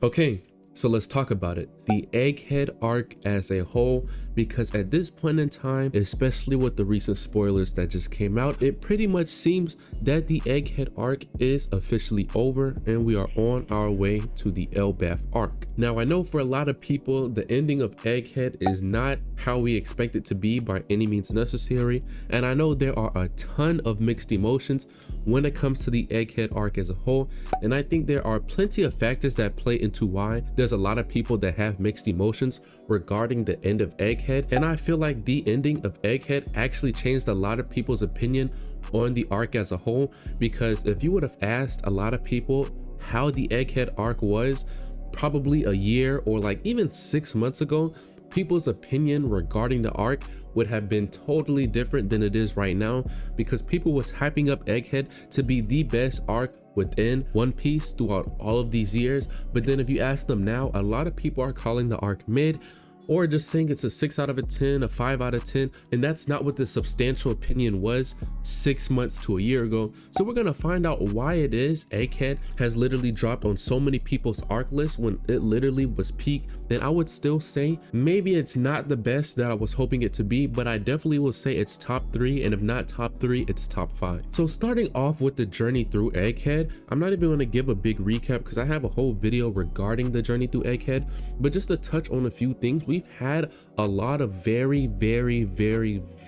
Okay, so let's talk about it. The Egghead arc as a whole, because at this point in time, especially with the recent spoilers that just came out, it pretty much seems that the Egghead arc is officially over and we are on our way to the Elbaf arc. Now, I know for a lot of people, the ending of Egghead is not how we expect it to be by any means necessary, and I know there are a ton of mixed emotions when it comes to the Egghead arc as a whole, and I think there are plenty of factors that play into why there's a lot of people that have mixed emotions regarding the end of Egghead, and I feel like the ending of Egghead actually changed a lot of people's opinion on the arc as a whole, because if you would have asked a lot of people how the Egghead arc was probably a year or like even 6 months ago, people's opinion regarding the arc would have been totally different than it is right now, because people was hyping up Egghead to be the best arc within One Piece throughout all of these years. But then if you ask them now, a lot of people are calling the arc mid, or just saying it's a 6 out of a 10, a 5 out of 10, and that's not what the substantial opinion was 6 months to a year ago. So we're gonna find out why it is Egghead has literally dropped on so many people's arc list when it literally was peak. And I would still say maybe it's not the best that I was hoping it to be, but I definitely will say it's top 3, and if not top 3, it's top 5. So starting off with the journey through Egghead, I'm not even gonna give a big recap because I have a whole video regarding the journey through Egghead, but just to touch on a few things, we've had a lot of very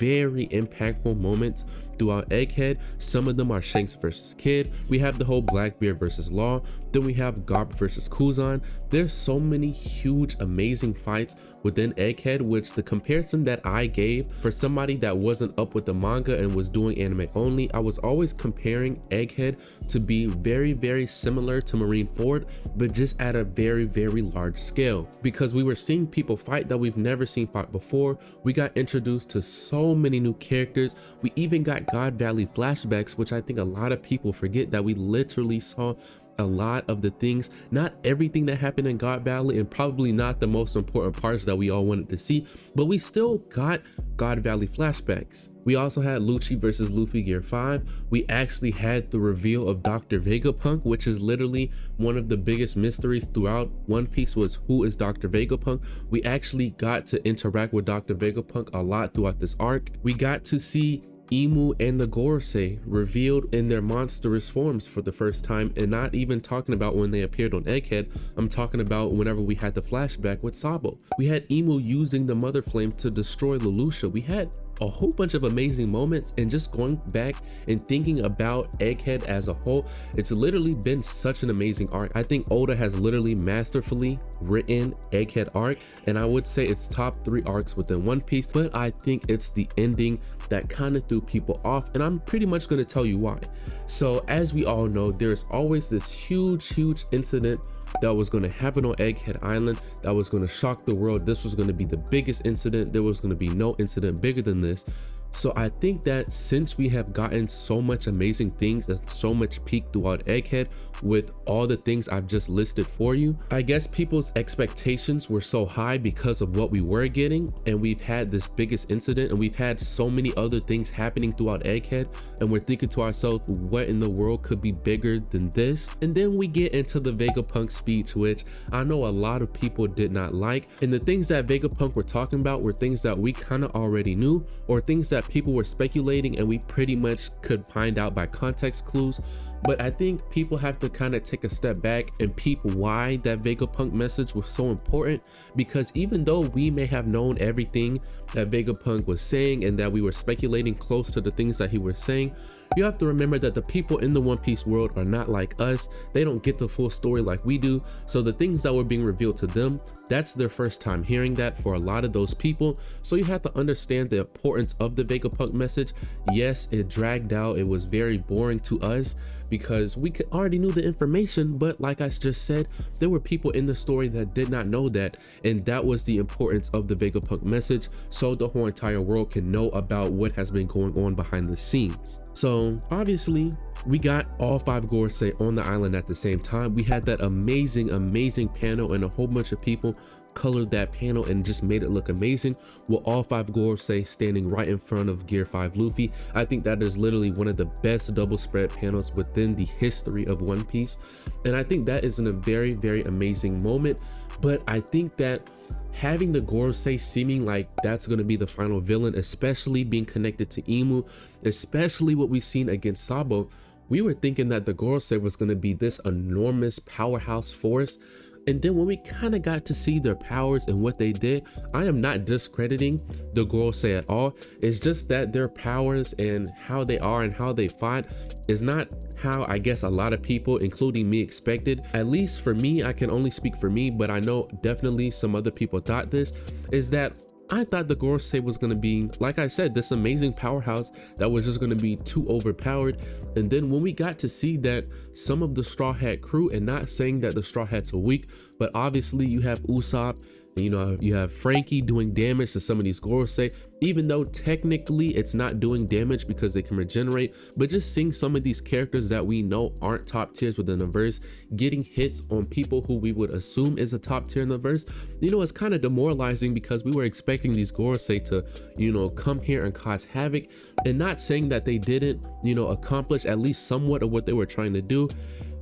impactful moments throughout Egghead. Some of them are Shanks versus Kid. We have the whole Blackbeard versus Law. Then we have Garp versus Kuzan. There's so many huge, amazing fights within Egghead, which the comparison that I gave for somebody that wasn't up with the manga and was doing anime only, I was always comparing Egghead to be very similar to Marineford, but just at a very large scale, because we were seeing people fight that we've never seen fight before. We got introduced to so many new characters. We even got God Valley flashbacks, which I think a lot of people forget that we literally saw a lot of the things, not everything that happened in God Valley, and probably not the most important parts that we all wanted to see, but we still got God Valley flashbacks. We also had Lucci versus Luffy Gear 5. We actually had the reveal of Dr. Vegapunk, which is literally one of the biggest mysteries throughout One Piece, was who is Dr. Vegapunk. We actually got to interact with Dr. Vegapunk a lot throughout this arc. We got to see Emu and the Gorosei revealed in their monstrous forms for the first time, and not even talking about when they appeared on Egghead. I'm talking about whenever we had the flashback with Sabo. We had Emu using the Mother Flame to destroy Lelouch. We had a whole bunch of amazing moments, and just going back and thinking about Egghead as a whole, it's literally been such an amazing arc. I think Oda has literally masterfully written Egghead arc, and I would say it's top 3 arcs within One Piece, but I think it's the ending that kind of threw people off, and I'm pretty much going to tell you why. So as we all know, there's always this huge incident that was going to happen on Egghead Island that was going to shock the world. This was going to be the biggest incident. There was going to be no incident bigger than this. So I think that since we have gotten so much amazing things and so much peak throughout Egghead with all the things I've just listed for you, I guess people's expectations were so high because of what we were getting, and we've had this biggest incident, and we've had so many other things happening throughout Egghead, and we're thinking to ourselves, what in the world could be bigger than this? And then we get into the Vegapunk speech, which I know a lot of people did not like, and the things that Vegapunk were talking about were things that we kind of already knew, or things that people were speculating and we pretty much could find out by context clues. But I think people have to kind of take a step back and peep why that Vegapunk message was so important, because even though we may have known everything that Vegapunk was saying and that we were speculating close to the things that he was saying, you have to remember that the people in the One Piece world are not like us. They don't get the full story like we do. So the things that were being revealed to them, that's their first time hearing that for a lot of those people. So you have to understand the importance of the Vegapunk message. Yes, it dragged out. It was very boring to us because we already knew the information, but like I just said, there were people in the story that did not know that, and that was the importance of the Vegapunk message, so the whole entire world can know about what has been going on behind the scenes. So obviously we got all 5 Gorosei on the island at the same time. We had that amazing panel, and a whole bunch of people colored that panel and just made it look amazing, with all 5 Gorosei standing right in front of Gear 5 Luffy. I think that is literally one of the best double spread panels within the history of One Piece, and I think that is a very amazing moment. But I think that having the Gorosei seeming like that's going to be the final villain, especially being connected to Imu, especially what we've seen against Sabo, we were thinking that the Gorosei was going to be this enormous powerhouse force. And then when we kind of got to see their powers and what they did, I am not discrediting the Gorosei at all. It's just that their powers and how they are and how they fight is not how I guess a lot of people, including me, expected. At least for me, I can only speak for me, but I know definitely some other people thought this, is that I thought the Gorosei was going to be, like I said, this amazing powerhouse that was just going to be too overpowered. And then when we got to see that some of the Straw Hat crew, and not saying that the Straw Hats are weak, but obviously you have Usopp, you have Frankie doing damage to some of these Gorosei, even though technically it's not doing damage because they can regenerate. But just seeing some of these characters that we know aren't top tiers within the verse getting hits on people who we would assume is a top tier in the verse, it's kind of demoralizing, because we were expecting these Gorosei to come here and cause havoc. And not saying that they didn't accomplish at least somewhat of what they were trying to do,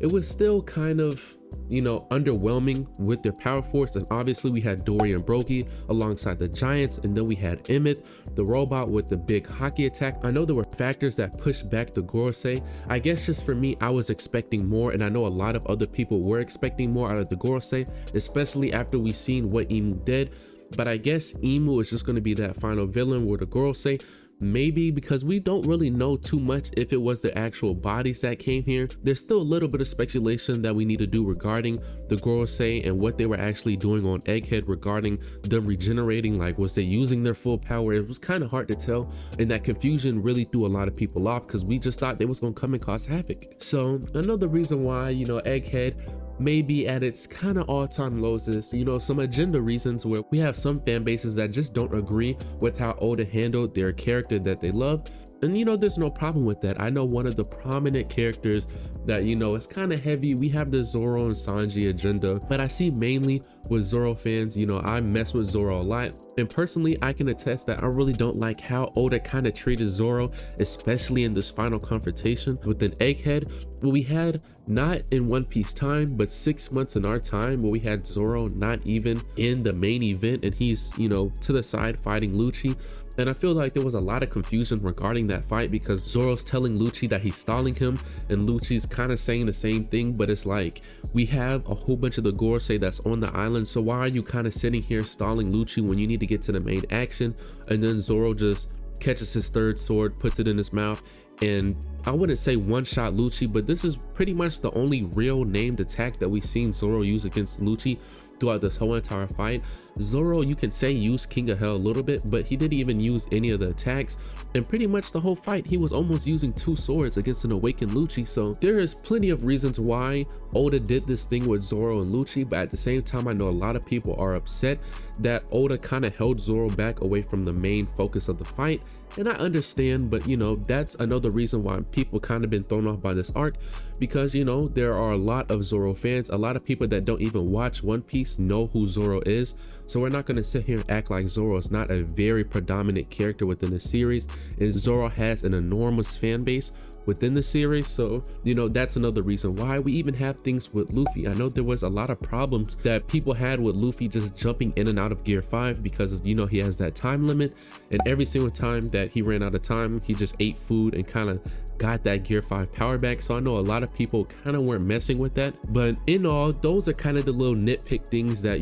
it was still kind of underwhelming with their power force. And obviously we had Dory and Broggy alongside the giants, and then we had Emmett, the robot with the big hockey attack. I know there were factors that pushed back the Gorosei. I guess just for me, I was expecting more, and I know a lot of other people were expecting more out of the Gorosei, especially after we seen what Imu did. But I guess Imu is just going to be that final villain with the Gorosei. Maybe because we don't really know too much if it was the actual bodies that came here. There's still a little bit of speculation that we need to do regarding the Gorosei and what they were actually doing on Egghead regarding them regenerating. Like, was they using their full power? It was kind of hard to tell, and that confusion really threw a lot of people off, because we just thought they was gonna come and cause havoc. So another reason why Egghead maybe at its kind of all-time lows is some agenda reasons, where we have some fan bases that just don't agree with how Oda handled their character that they love. And there's no problem with that. I know one of the prominent characters that it's kind of heavy. We have the Zoro and Sanji agenda, but I see mainly with Zoro fans, I mess with Zoro a lot, and personally I can attest that I really don't like how Oda kind of treated Zoro, especially in this final confrontation with an Egghead. What we had, not in One Piece time, but 6 months in our time, where we had Zoro not even in the main event, and he's to the side fighting Lucci. And I feel like there was a lot of confusion regarding that fight, because Zoro's telling Lucci that he's stalling him, and Lucci's kind of saying the same thing. But it's like, we have a whole bunch of the Gorosei that's on the island, so why are you kind of sitting here stalling Lucci when you need to get to the main action? And then Zoro just catches his third sword, puts it in his mouth, and I wouldn't say one-shot Lucci, but this is pretty much the only real named attack that we've seen Zoro use against Lucci throughout this whole entire fight. Zoro, you can say, used King of Hell a little bit, but he didn't even use any of the attacks, and pretty much the whole fight he was almost using 2 swords against an awakened Lucci. So there is plenty of reasons why Oda did this thing with Zoro and Lucci, but at the same time I know a lot of people are upset that Oda kind of held Zoro back away from the main focus of the fight. And I understand, but that's another reason why people kind of been thrown off by this arc, because there are a lot of Zoro fans, a lot of people that don't even watch One Piece know who Zoro is. So we're not going to sit here and act like Zoro is not a very predominant character within the series, and Zoro has an enormous fan base within the series. So that's another reason why we even have things with Luffy. I know there was a lot of problems that people had with Luffy just jumping in and out of Gear 5, because of, he has that time limit, and every single time that he ran out of time, he just ate food and kind of got that Gear 5 power back. So I know a lot of people kind of weren't messing with that, but in all, those are kind of the little nitpick things that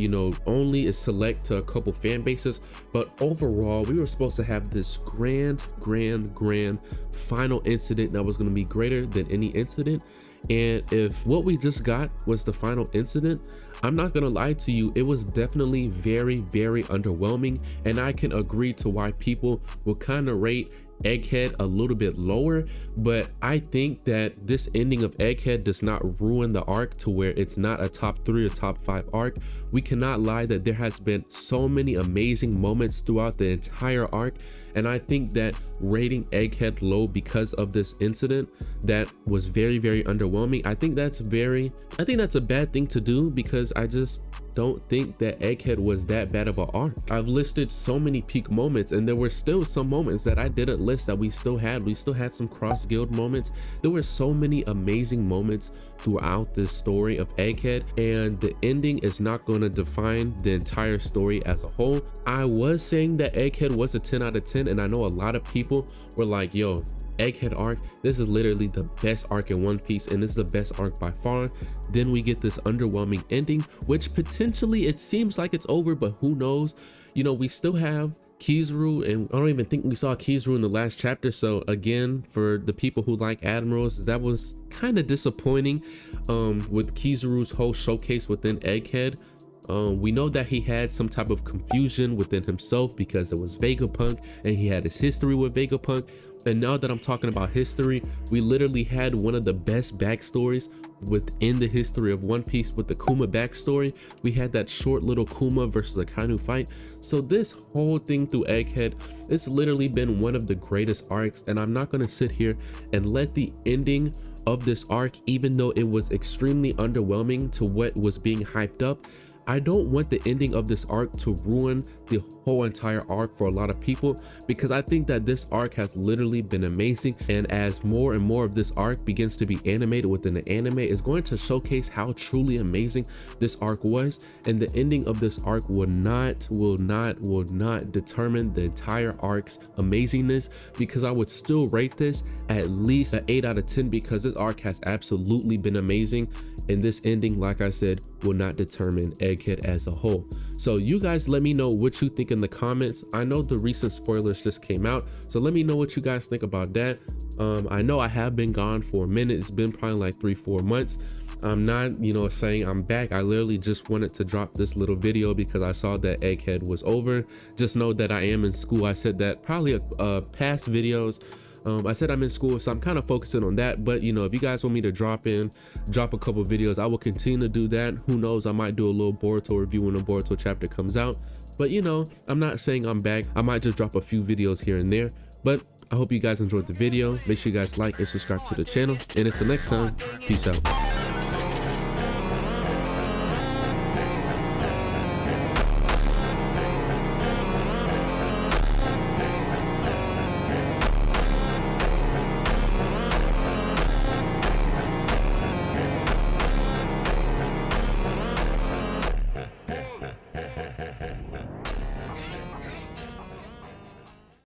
only is select to a couple fan bases. But overall, we were supposed to have this grand final incident that was going to be greater than any incident. And if what we just got was the final incident, I'm not gonna lie to you, it was definitely very underwhelming. And I can agree to why people will kind of rate Egghead a little bit lower, but I think that this ending of Egghead does not ruin the arc to where it's not a top 3 or top 5 arc. We cannot lie that there has been so many amazing moments throughout the entire arc, and I think that rating Egghead low because of this incident that was very underwhelming, I think that's a bad thing to do, because I just don't think that Egghead was that bad of an arc. I've listed so many peak moments, and there were still some moments that I didn't list that we still had. We still had some cross guild moments. There were so many amazing moments throughout this story of Egghead, and the ending is not going to define the entire story as a whole. I was saying that Egghead was a 10 out of 10, and I know a lot of people were like, yo, Egghead arc, this is literally the best arc in One Piece, and this is the best arc by far. Then we get this underwhelming ending, which potentially it seems like it's over, but who knows. You know, we still have Kizaru, and I don't even think we saw Kizaru in the last chapter. So again, for the people who like admirals, that was kind of disappointing with Kizaru's whole showcase within Egghead. We know that he had some type of confusion within himself because it was Vegapunk, and he had his history with Vegapunk. And now that I'm talking about history, we literally had one of the best backstories within the history of One Piece with the Kuma backstory. We had that short little Kuma versus Akainu fight. So this whole thing through Egghead, it's literally been one of the greatest arcs, and I'm not going to sit here and let the ending of this arc, even though it was extremely underwhelming to what was being hyped up, I don't want the ending of this arc to ruin the whole entire arc for a lot of people, because I think that this arc has literally been amazing, and as more and more of this arc begins to be animated within the anime, is going to showcase how truly amazing this arc was. And the ending of this arc will not determine the entire arc's amazingness, because I would still rate this at least an 8 out of 10, because this arc has absolutely been amazing, and this ending, like I said, will not determine Egghead as a whole. So you guys let me know what you think in the comments. I know the recent spoilers just came out, so let me know what you guys think about that. I know I have been gone for a minute. It's been probably like 3-4 months. I'm not, you know, saying I'm back. I literally just wanted to drop this little video because I saw that Egghead was over. Just know that I am in school. I said that probably past videos. I said I'm in school, so I'm kind of focusing on that. But you know, if you guys want me to drop a couple videos, I will continue to do that. Who knows, I might do a little Boruto review when the Boruto chapter comes out. But you know, I'm not saying I'm back. I might just drop a few videos here and there. But I hope you guys enjoyed the video. Make sure you guys like and subscribe to the channel, and until next time, peace out.